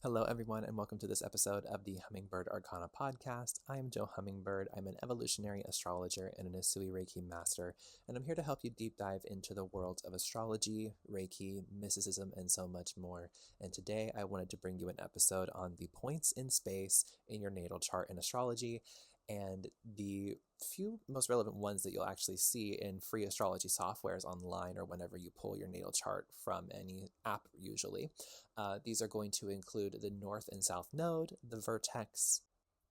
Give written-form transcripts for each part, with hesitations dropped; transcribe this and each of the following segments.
Hello, everyone, and welcome to this episode of the Hummingbird Arcana Podcast. I am Jo Hummingbird. I'm an evolutionary astrologer and an Usui Reiki master, and I'm here to help you deep dive into the worlds of astrology, Reiki, mysticism, and so much more. And today I wanted to bring you an episode on the points in space in your natal chart in astrology, and the few most relevant ones that you'll actually see in free astrology softwares online or whenever you pull your natal chart from any app usually. These are going to include the North and South Node, the Vertex,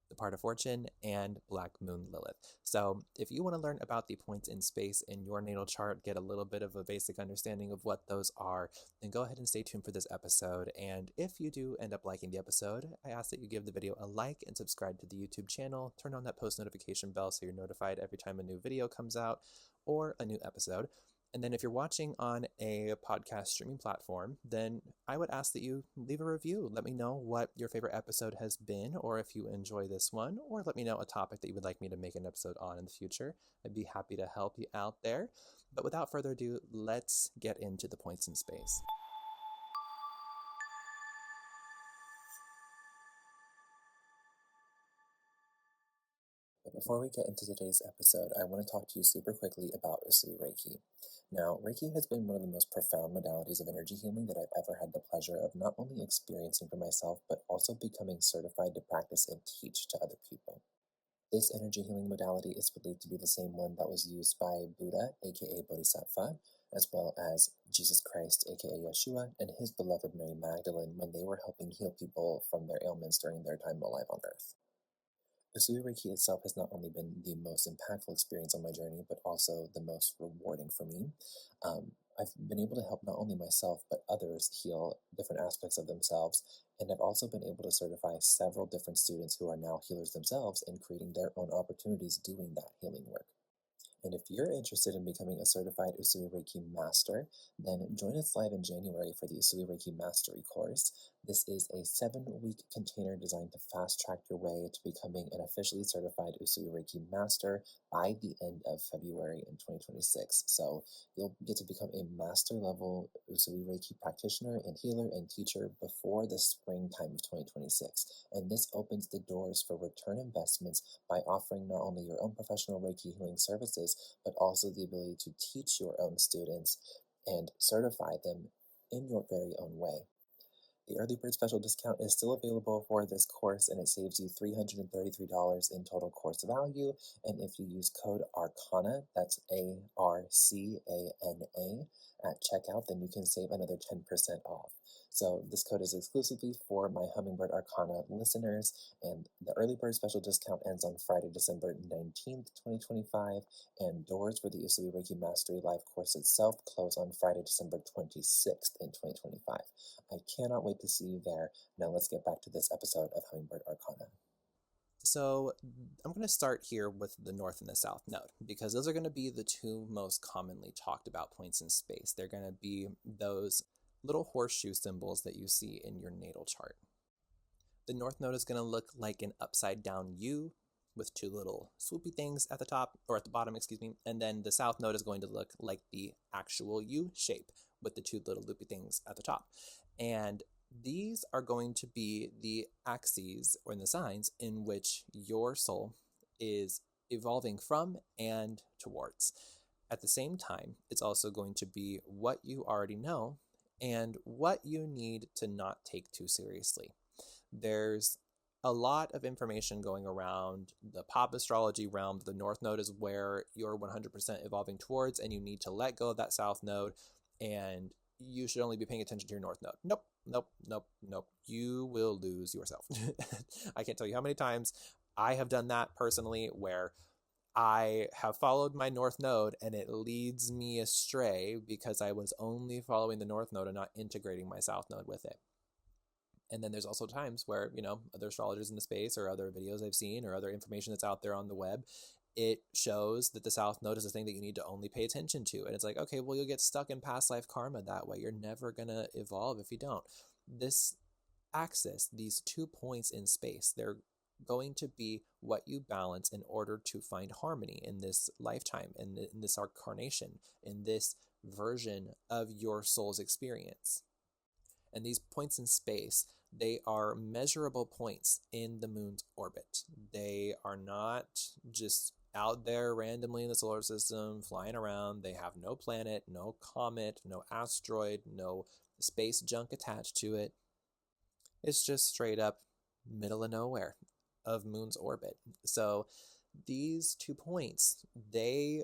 the Part of Fortune, and Black Moon Lilith. So if you want to learn about the points in space in your natal chart, get a little bit of a basic understanding of what those are, then go ahead and stay tuned for this episode. And if you do end up liking the episode, I ask that you give the video a like and subscribe to the YouTube channel. Turn on that post notification bell so you're notified every time a new video comes out or a new episode. And then if you're watching on a podcast streaming platform, then I would ask that you leave a review. Let me know what your favorite episode has been, or if you enjoy this one, or let me know a topic that you would like me to make an episode on in the future. I'd be happy to help you out there. But without further ado, let's get into the points in space. But before we get into today's episode, I want to talk to you super quickly about Usui Reiki. Now, Reiki has been one of the most profound modalities of energy healing that I've ever had the pleasure of not only experiencing for myself, but also becoming certified to practice and teach to other people. This energy healing modality is believed to be the same one that was used by Buddha, aka Bodhisattva, as well as Jesus Christ, aka Yeshua, and his beloved Mary Magdalene when they were helping heal people from their ailments during their time alive on Earth. Usui Reiki itself has not only been the most impactful experience on my journey, but also the most rewarding for me. I've been able to help not only myself, but others heal different aspects of themselves, and I've also been able to certify several different students who are now healers themselves and creating their own opportunities doing that healing work. And if you're interested in becoming a certified Usui Reiki master, then join us live in January for the Usui Reiki Mastery course. This is a 7-week container designed to fast-track your way to becoming an officially certified Usui Reiki master by the end of February in 2026. So you'll get to become a master-level Usui Reiki practitioner and healer and teacher before the springtime of 2026. And this opens the doors for return investments by offering not only your own professional Reiki healing services, but also the ability to teach your own students and certify them in your very own way. The early bird special discount is still available for this course, and it saves you $333 in total course value. And if you use code ARCANA, that's ARCANA, at checkout, then you can save another 10% off. So this code is exclusively for my Hummingbird Arcana listeners, and the early bird special discount ends on Friday, December 19th, 2025, and doors for the Usui Reiki Mastery Live course itself close on Friday, December 26th in 2025. I cannot wait to see you there. Now let's get back to this episode of Hummingbird Arcana. So I'm going to start here with the North and the South Node, because those are going to be the two most commonly talked about points in space. They're going to be those little horseshoe symbols that you see in your natal chart. The North Node is going to look like an upside down U with two little swoopy things at the top, or at the bottom, and then the South Node is going to look like the actual U shape with the two little loopy things at the top. And these are going to be the axes, or in the signs, in which your soul is evolving from and towards. At the same time, it's also going to be what you already know and what you need to not take too seriously. There's a lot of information going around the pop astrology realm. The North Node is where you're 100% evolving towards, and you need to let go of that South Node, and you should only be paying attention to your North Node. Nope. You will lose yourself. I can't tell you how many times I have done that personally, where I have followed my North Node and it leads me astray because I was only following the North Node and not integrating my South Node with it. And then there's also times where, other astrologers in the space, or other videos I've seen, or other information that's out there on the web, it shows that the South Node is a thing that you need to only pay attention to. And it's like, okay, well, you'll get stuck in past life karma that way. You're never going to evolve if you don't. This axis, these 2 points in space, they're going to be what you balance in order to find harmony in this lifetime, in this incarnation, in this version of your soul's experience. And these points in space, they are measurable points in the moon's orbit. They are not just out there randomly in the solar system, flying around. They have no planet, no comet, no asteroid, no space junk attached to it. It's just straight up middle of nowhere of moon's orbit. So these 2 points, they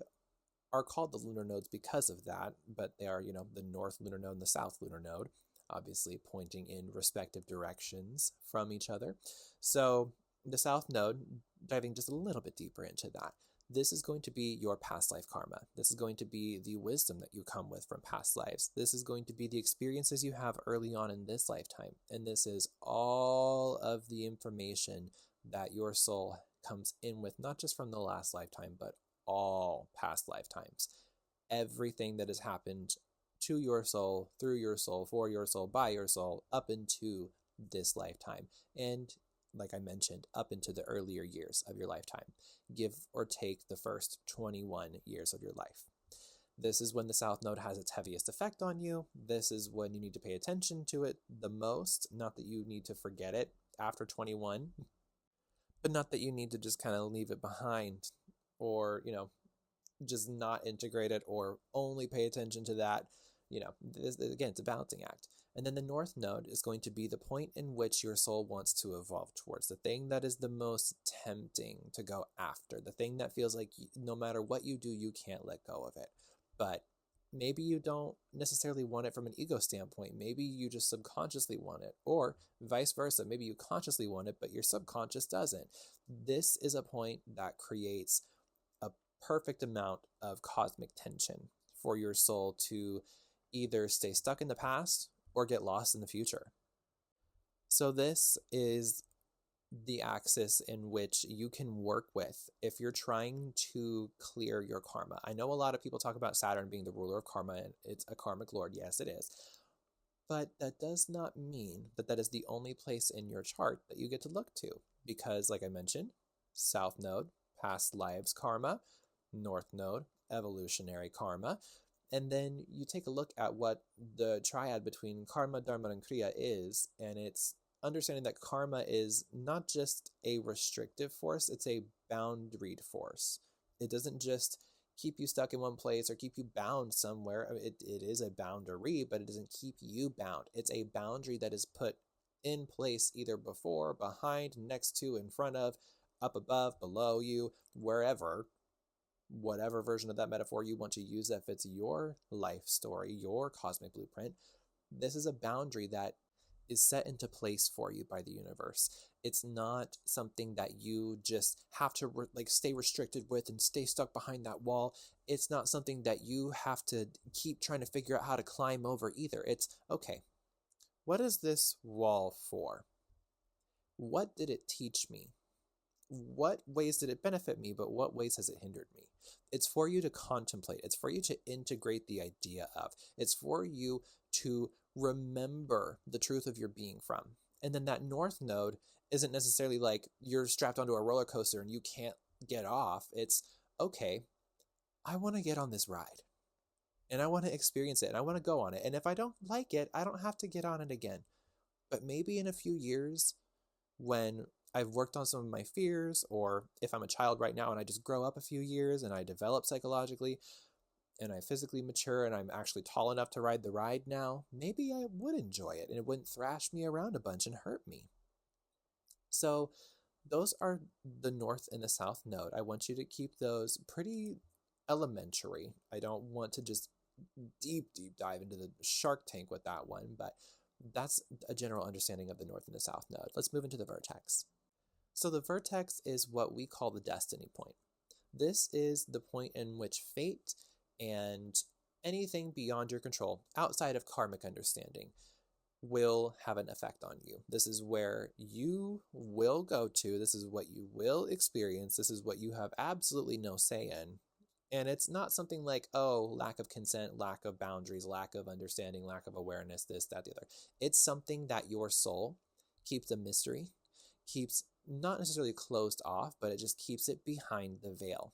are called the lunar nodes because of that, but they are, the north lunar node and the south lunar node, obviously pointing in respective directions from each other. So the south node, diving just a little bit deeper into that, this is going to be your past life karma. This is going to be the wisdom that you come with from past lives. This is going to be the experiences you have early on in this lifetime. And this is all of the information that your soul comes in with, not just from the last lifetime, but all past lifetimes. Everything that has happened to your soul, through your soul, for your soul, by your soul, up into this lifetime. And like I mentioned, up into the earlier years of your lifetime. Give or take the first 21 years of your life. This is when the South Node has its heaviest effect on you. This is when you need to pay attention to it the most. Not that you need to forget it after 21, but not that you need to just kind of leave it behind or, just not integrate it or only pay attention to that. Again, it's a balancing act. And then the North Node is going to be the point in which your soul wants to evolve towards, the thing that is the most tempting to go after, the thing that feels like no matter what you do, you can't let go of it. But maybe you don't necessarily want it from an ego standpoint. Maybe you just subconsciously want it, or vice versa. Maybe you consciously want it, but your subconscious doesn't. This is a point that creates a perfect amount of cosmic tension for your soul to either stay stuck in the past or get lost in the future. So this is the axis in which you can work with if you're trying to clear your karma. I know a lot of people talk about Saturn being the ruler of karma, and it's a karmic lord. Yes, it is. But that does not mean that that is the only place in your chart that you get to look to. Because, like I mentioned, South Node, past lives karma, North Node, evolutionary karma. And then you take a look at what the triad between karma, dharma, and kriya is, and it's understanding that karma is not just a restrictive force, it's a boundaried force. It doesn't just keep you stuck in one place or keep you bound somewhere. I mean, it is a boundary, but it doesn't keep you bound. It's a boundary that is put in place either before, behind, next to, in front of, up above, below you, wherever. Whatever version of that metaphor you want to use that fits your life story, your cosmic blueprint, this is a boundary that is set into place for you by the universe. It's not something that you just have to stay restricted with and stay stuck behind that wall. It's not something that you have to keep trying to figure out how to climb over either. It's, okay, what is this wall for? What did it teach me? What ways did it benefit me, but what ways has it hindered me? It's for you to contemplate. It's for you to integrate the idea of. It's for you to remember the truth of your being from. And then that North Node isn't necessarily like you're strapped onto a roller coaster and you can't get off. It's, okay, I want to get on this ride. And I want to experience it. And I want to go on it. And if I don't like it, I don't have to get on it again. But maybe in a few years, when I've worked on some of my fears, or if I'm a child right now and I just grow up a few years and I develop psychologically and I physically mature and I'm actually tall enough to ride the ride now, maybe I would enjoy it and it wouldn't thrash me around a bunch and hurt me. So those are the North and the South Node. I want you to keep those pretty elementary. I don't want to just deep dive into the Shark Tank with that one, but that's a general understanding of the North and the South Node. Let's move into the Vertex. So the Vertex is what we call the destiny point. This is the point in which fate and anything beyond your control, outside of karmic understanding, will have an effect on you. This is where you will go to. This is what you will experience. This is what you have absolutely no say in. And it's not something like, oh, lack of consent, lack of boundaries, lack of understanding, lack of awareness, this, that, the other. It's something that your soul keeps a mystery, keeps not necessarily closed off, but it just keeps it behind the veil.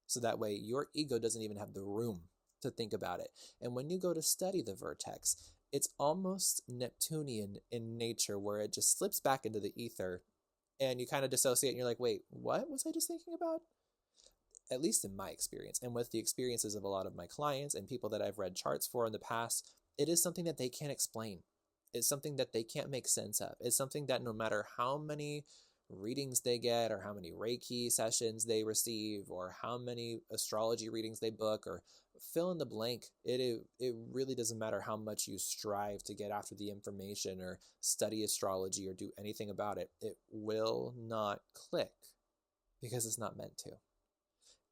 So that way your ego doesn't even have the room to think about it. And when you go to study the Vertex, it's almost Neptunian in nature, where it just slips back into the ether and you kind of dissociate and you're like, wait, what was I just thinking about? At least in my experience, and with the experiences of a lot of my clients and people that I've read charts for in the past, it is something that they can't explain. It's something that they can't make sense of. It's something that no matter how many readings they get, or how many Reiki sessions they receive, or how many astrology readings they book, or fill in the blank, it really doesn't matter how much you strive to get after the information or study astrology or do anything about it. It will not click because it's not meant to.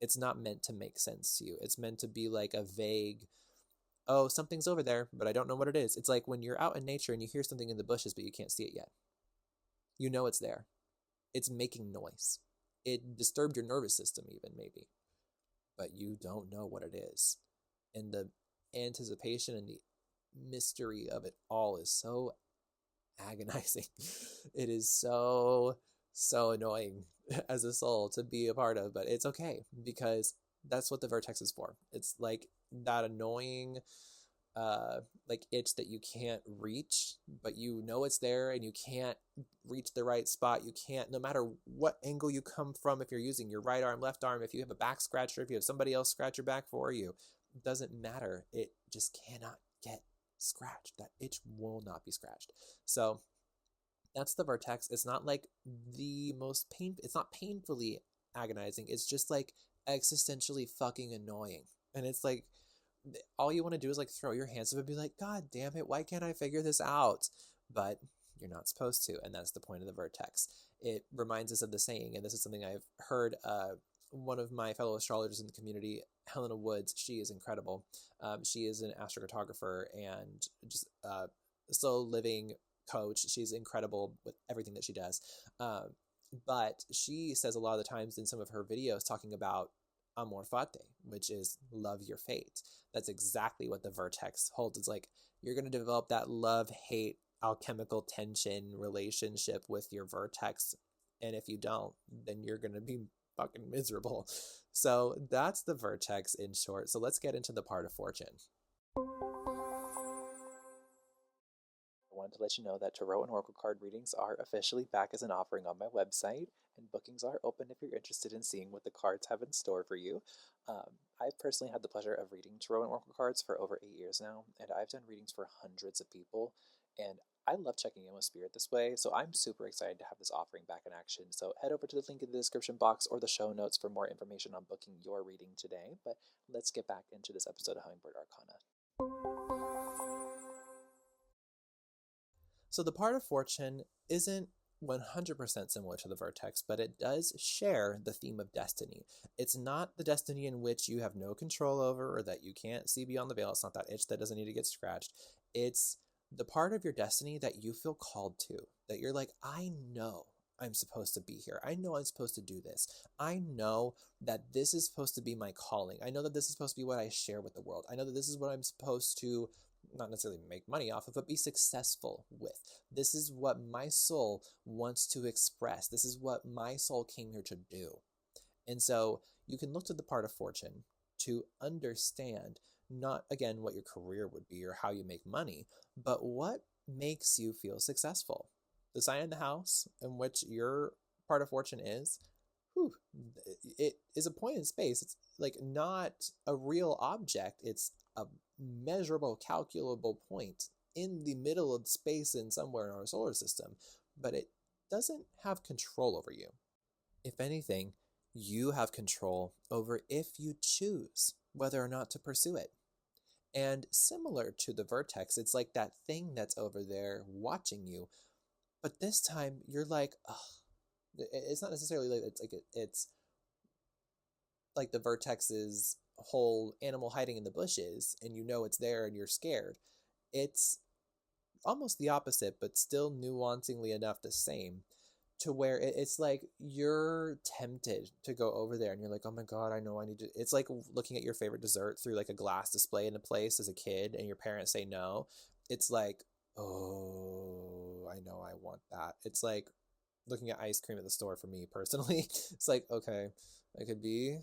It's not meant to make sense to you. It's meant to be like a vague, oh, something's over there, but I don't know what it is. It's like when you're out in nature and you hear something in the bushes, but you can't see it yet. You know it's there. It's making noise. It disturbed your nervous system even, maybe. But you don't know what it is. And the anticipation and the mystery of it all is so agonizing. It is so annoying as a soul to be a part of, but it's okay, because that's what the Vertex is for. It's like that annoying like itch that you can't reach, but you know it's there and you can't reach the right spot. You can't, no matter what angle you come from, if you're using your right arm, left arm, if you have a back scratcher, if you have somebody else scratch your back for you, it doesn't matter. It just cannot get scratched. That itch will not be scratched. So that's the Vertex. It's not like the most it's not painfully agonizing. It's just like existentially fucking annoying. And it's like, all you want to do is like throw your hands up and be like, God damn it, why can't I figure this out? But you're not supposed to, and that's the point of the Vertex. It reminds us of the saying, and this is something I've heard one of my fellow astrologers in the community, Helena Woods, she is incredible. She is an astrocartographer and just a slow living coach. She's incredible with everything that she does. But she says a lot of the times in some of her videos talking about amor fati, which is love your fate. That's exactly what the Vertex holds. It's like you're going to develop that love-hate alchemical tension relationship with your Vertex, and if you don't, then you're going to be fucking miserable. So that's the Vertex in short. So let's get into the part of fortune. I wanted to let you know that Tarot and Oracle card readings are officially back as an offering on my website, and bookings are open if you're interested in seeing what the cards have in store for you. I've personally had the pleasure of reading Tarot and Oracle cards for over 8 years now, and I've done readings for hundreds of people, and I love checking in with Spirit this way, so I'm super excited to have this offering back in action. So head over to the link in the description box or the show notes for more information on booking your reading today. But let's get back into this episode of Hummingbird Arcana. So the part of fortune isn't 100% similar to the Vertex, but it does share the theme of destiny. It's not the destiny in which you have no control over or that you can't see beyond the veil. It's not that itch that doesn't need to get scratched. It's the part of your destiny that you feel called to, that you're like, I know I'm supposed to be here. I know I'm supposed to do this. I know that this is supposed to be my calling. I know that this is supposed to be what I share with the world. I know that this is what I'm supposed to not necessarily make money off of, but be successful with. This is what my soul wants to express. This is what my soul came here to do. And so you can look to the part of fortune to understand not, again, what your career would be or how you make money, but what makes you feel successful. The sign in the house in which your part of fortune is, it is a point in space. It's like not a real object. It's a measurable, calculable point in the middle of space and somewhere in our solar system, but it doesn't have control over you. If anything, you have control over if you choose whether or not to pursue it. And similar to the Vertex, it's like that thing that's over there watching you, but this time you're like, oh, it's not necessarily like it's like the Vertex's whole animal hiding in the bushes and you know it's there and you're scared. It's almost the opposite, but still nuancingly enough the same, to where it's like you're tempted to go over there and you're like, oh my God, I know I need to. It's like looking at your favorite dessert through like a glass display in a place as a kid and your parents say no. It's like, oh, I know I want that. It's like looking at ice cream at the store for me personally. It's like, okay, I could be,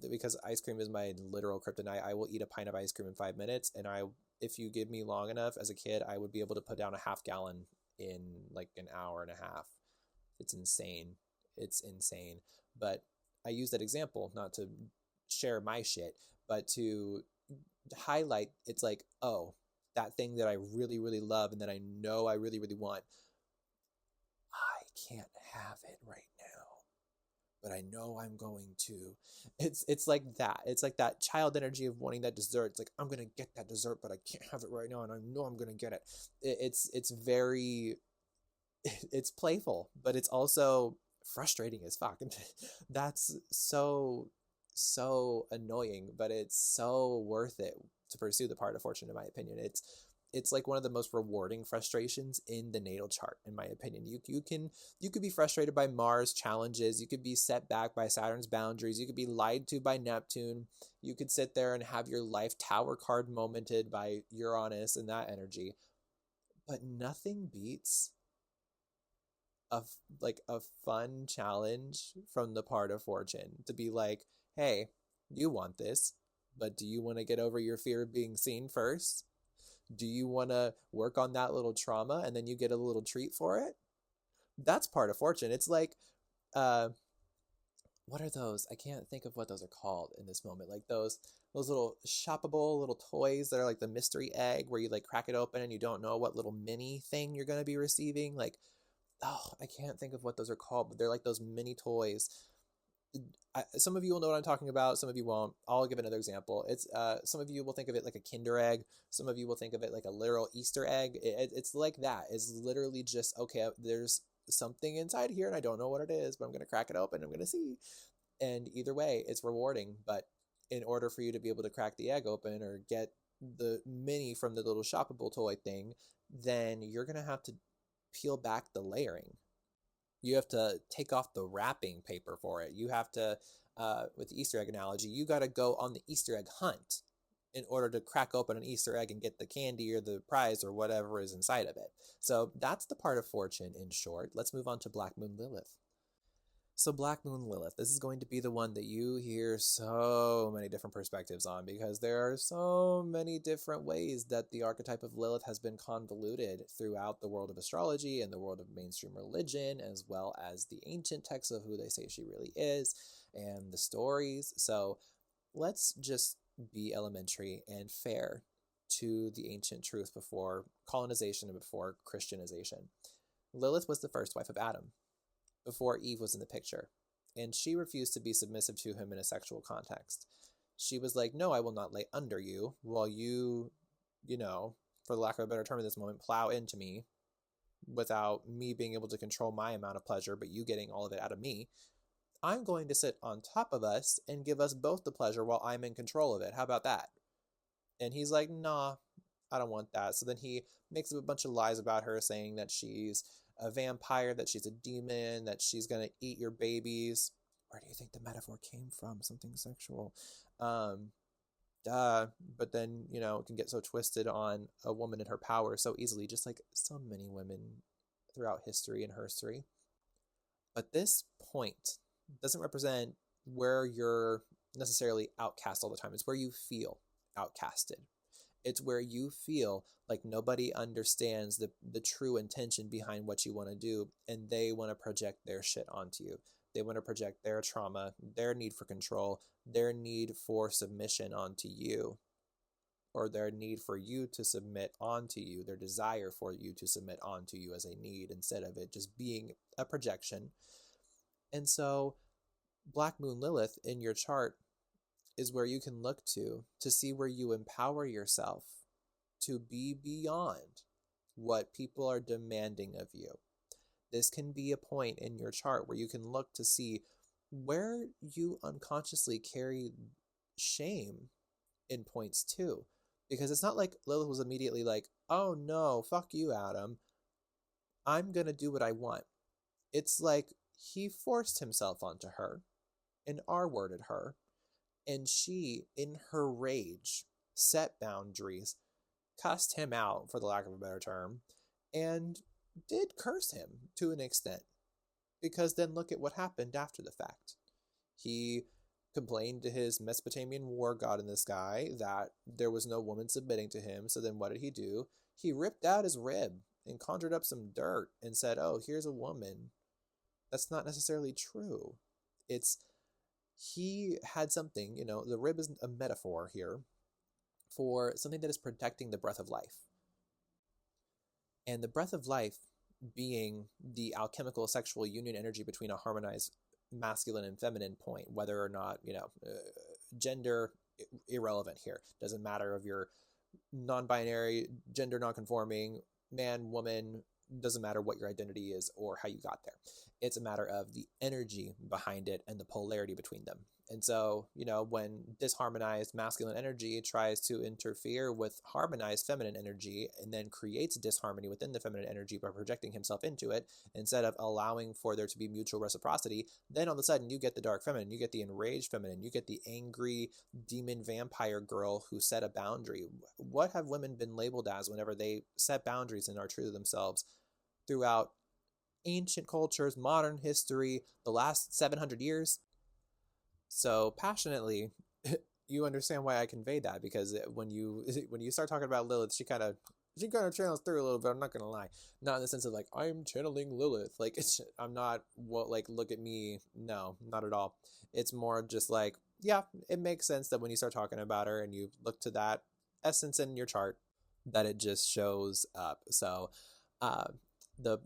because ice cream is my literal kryptonite. I will eat a pint of ice cream in 5 minutes and I if you give me long enough as a kid, I would be able to put down a half gallon in like an hour and a half. It's insane. It's insane. But I use that example not to share my shit, but to highlight it's like, oh, that thing that I really, really love and that I know I really, really want, I can't have it right now, but I know I'm going to. It's like that. It's like that child energy of wanting that dessert. It's like, I'm going to get that dessert, but I can't have it right now, and I know I'm going to get it. It's very, it's playful, but it's also frustrating as fuck. That's so annoying, but it's so worth it to pursue the part of fortune, in my opinion. It's like one of the most rewarding frustrations in the natal chart, in my opinion. You could be frustrated by Mars challenges, you could be set back by Saturn's boundaries, you could be lied to by Neptune, you could sit there and have your life tower card momented by Uranus and that energy. But nothing beats a fun challenge from the part of fortune to be like, hey, you want this, but do you want to get over your fear of being seen first? Do you want to work on that little trauma and then you get a little treat for it? That's part of fortune. It's like, what are those? I can't think of what those are called in this moment. Like those little shoppable little toys that are like the mystery egg where you like crack it open and you don't know what little mini thing you're going to be receiving. Like, oh, I can't think of what those are called, but they're like those mini toys. Some of you will know what I'm talking about. Some of you won't. I'll give another example. It's some of you will think of it like a Kinder egg. Some of you will think of it like a literal Easter egg. It's like that. It's literally just, okay, there's something inside here and I don't know what it is, but I'm going to crack it open. I'm going to see. And either way, it's rewarding. But in order for you to be able to crack the egg open or get the mini from the little shoppable toy thing, then you're going to have to peel back the layering. You have to take off the wrapping paper for it. You have to, with the Easter egg analogy, you got to go on the Easter egg hunt in order to crack open an Easter egg and get the candy or the prize or whatever is inside of it. So that's the part of fortune in short. Let's move on to Black Moon Lilith. So Black Moon Lilith, this is going to be the one that you hear so many different perspectives on because there are so many different ways that the archetype of Lilith has been convoluted throughout the world of astrology and the world of mainstream religion, as well as the ancient texts of who they say she really is and the stories. So let's just be elementary and fair to the ancient truth before colonization and before Christianization. Lilith was the first wife of Adam, before Eve was in the picture, and she refused to be submissive to him in a sexual context. She was like, no, I will not lay under you while you know, for the lack of a better term at this moment, plow into me without me being able to control my amount of pleasure, but you getting all of it out of me. I'm going to sit on top of us and give us both the pleasure while I'm in control of it. How about that? And he's like, nah, I don't want that. So then he makes up a bunch of lies about her, saying that she's a vampire, that she's a demon, that she's going to eat your babies. Where do you think the metaphor came from? Something sexual. But then, it can get so twisted on a woman and her power so easily, just like so many women throughout history and herstory. But this point doesn't represent where you're necessarily outcast all the time. It's where you feel outcasted. It's where you feel like nobody understands the true intention behind what you want to do, and they want to project their shit onto you. They want to project their trauma, their need for control, their need for submission onto you, or their need for you to submit onto you, their desire for you to submit onto you as a need instead of it just being a projection. And so Black Moon Lilith in your chart is where you can look to see where you empower yourself to be beyond what people are demanding of you. This can be a point in your chart where you can look to see where you unconsciously carry shame in points too. Because it's not like Lilith was immediately like, oh no, fuck you, Adam. I'm going to do what I want. It's like he forced himself onto her and R-worded her. And she, in her rage, set boundaries, cussed him out, for the lack of a better term, and did curse him to an extent. Because then look at what happened after the fact. He complained to his Mesopotamian war god in the sky that there was no woman submitting to him. So then what did he do? He ripped out his rib and conjured up some dirt and said, oh, here's a woman. That's not necessarily true. He had something, the rib is a metaphor here for something that is protecting the breath of life. And the breath of life being the alchemical sexual union energy between a harmonized masculine and feminine point, whether or not, gender irrelevant here. Doesn't matter if you're non-binary, gender non-conforming, man, woman, doesn't matter what your identity is or how you got there. It's a matter of the energy behind it and the polarity between them. And so, when disharmonized masculine energy tries to interfere with harmonized feminine energy and then creates disharmony within the feminine energy by projecting himself into it, instead of allowing for there to be mutual reciprocity, then all of a sudden you get the dark feminine, you get the enraged feminine, you get the angry demon vampire girl who set a boundary. What have women been labeled as whenever they set boundaries and are true to themselves throughout ancient cultures, modern history, the last 700 years? So passionately, you understand why I conveyed that, because when you start talking about Lilith, she kind of channels through a little bit. I'm not gonna lie, not in the sense of like I'm channeling Lilith, like I'm not look at me. No, not at all. It's more just like, yeah, it makes sense that when you start talking about her and you look to that essence in your chart, that it just shows up. So, the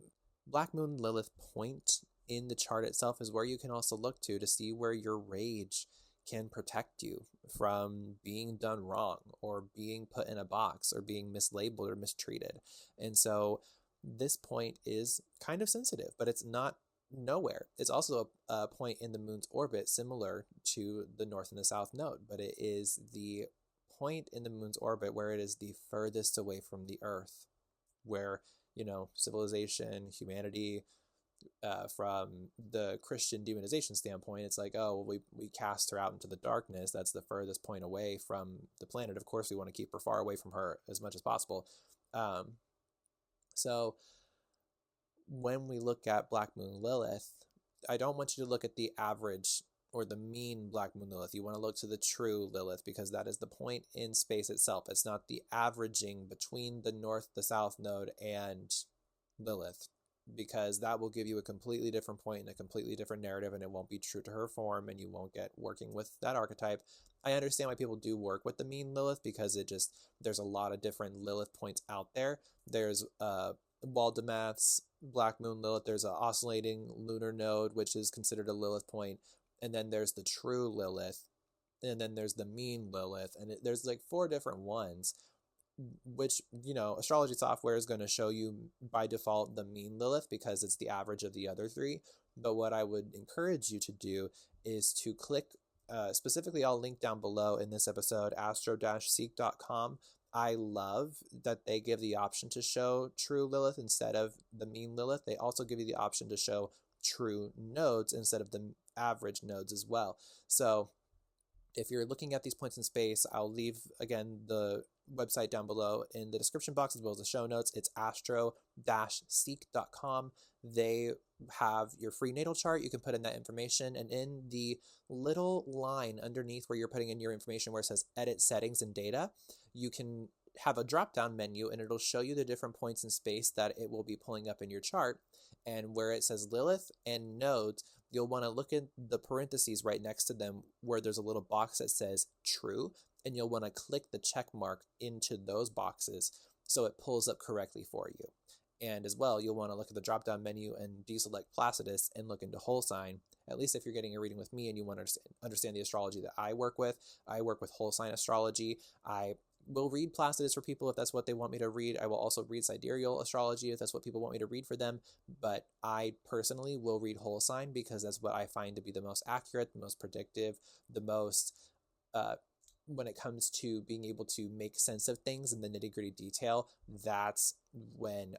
Black Moon Lilith point in the chart itself is where you can also look to see where your rage can protect you from being done wrong or being put in a box or being mislabeled or mistreated. And so this point is kind of sensitive, but it's not nowhere. It's also a point in the moon's orbit similar to the north and the south node, but it is the point in the moon's orbit where it is the furthest away from the earth, where civilization, humanity, from the Christian demonization standpoint, it's like, oh, well, we cast her out into the darkness. That's the furthest point away from the planet. Of course, we want to keep her far away from her as much as possible. So when we look at Black Moon Lilith, I don't want you to look at the average or the mean Black Moon Lilith. You want to look to the true Lilith, because that is the point in space itself. It's not the averaging between the north, the south node, and Lilith, because that will give you a completely different point and a completely different narrative, and it won't be true to her form, and you won't get working with that archetype. I understand why people do work with the mean Lilith, because there's a lot of different Lilith points out there. There's Waldemath's Black Moon Lilith, there's an oscillating lunar node, which is considered a Lilith point, and then there's the true Lilith, and then there's the mean Lilith, and there's like 4 different ones, which, astrology software is going to show you by default the mean Lilith because it's the average of the other 3. But what I would encourage you to do is to click, specifically I'll link down below in this episode, astro-seek.com. I love that they give the option to show true Lilith instead of the mean Lilith. They also give you the option to show true nodes instead of the average nodes as well. So if you're looking at these points in space, I'll leave, again, the website down below in the description box as well as the show notes. It's astro-seek.com. They have your free natal chart. You can put in that information, and in the little line underneath where you're putting in your information where it says edit settings and data, you can have a drop-down menu, and it'll show you the different points in space that it will be pulling up in your chart. And where it says Lilith and nodes, you'll want to look at the parentheses right next to them where there's a little box that says true, and you'll want to click the check mark into those boxes so it pulls up correctly for you. And as well, you'll want to look at the drop-down menu and deselect Placidus and look into whole sign. At least if you're getting a reading with me and you want to understand the astrology that I work with whole sign astrology. I will read Placidus for people if that's what they want me to read. I will also read sidereal astrology if that's what people want me to read for them. But I personally will read whole sign because that's what I find to be the most accurate, the most predictive, the most, when it comes to being able to make sense of things in the nitty-gritty detail, that's when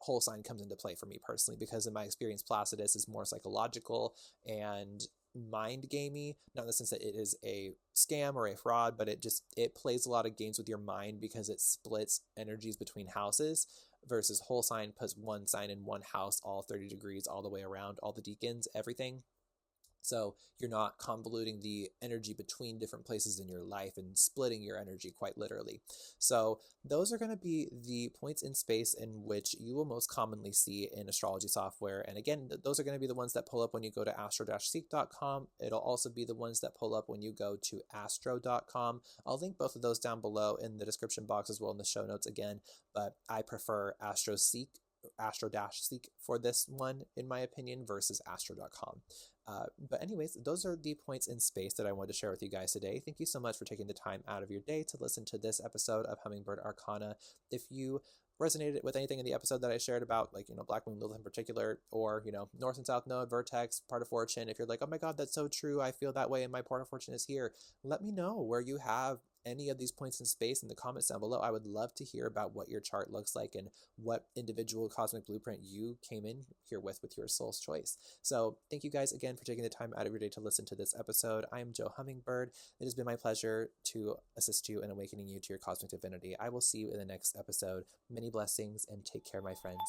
whole sign comes into play for me personally, because in my experience, Placidus is more psychological and mind gamey, not in the sense that it is a scam or a fraud, but it plays a lot of games with your mind because it splits energies between houses, versus whole sign puts one sign in one house, all 30 degrees, all the way around, all the decans, everything. So you're not convoluting the energy between different places in your life and splitting your energy quite literally. So those are going to be the points in space in which you will most commonly see in astrology software. And again, those are going to be the ones that pull up when you go to astro-seek.com. It'll also be the ones that pull up when you go to astro.com. I'll link both of those down below in the description box as well in the show notes again, but I prefer Astro-Seek for this one, in my opinion, versus astro.com. But anyways, those are the points in space that I wanted to share with you guys today. Thank you so much for taking the time out of your day to listen to this episode of Hummingbird Arcana. If you resonated with anything in the episode that I shared about, like, Black Moon Lilith in particular, or, North and South Node, Vertex, part of Fortune, if you're like, oh my God, that's so true, I feel that way and my part of Fortune is here, let me know where you have any of these points in space in the comments down below. I would love to hear about what your chart looks like and what individual cosmic blueprint you came in here with your soul's choice. So thank you guys again for taking the time out of your day to listen to this episode. I am Jo Hummingbird. It has been my pleasure to assist you in awakening you to your cosmic divinity. I will see you in the next episode. Many blessings and take care, my friends.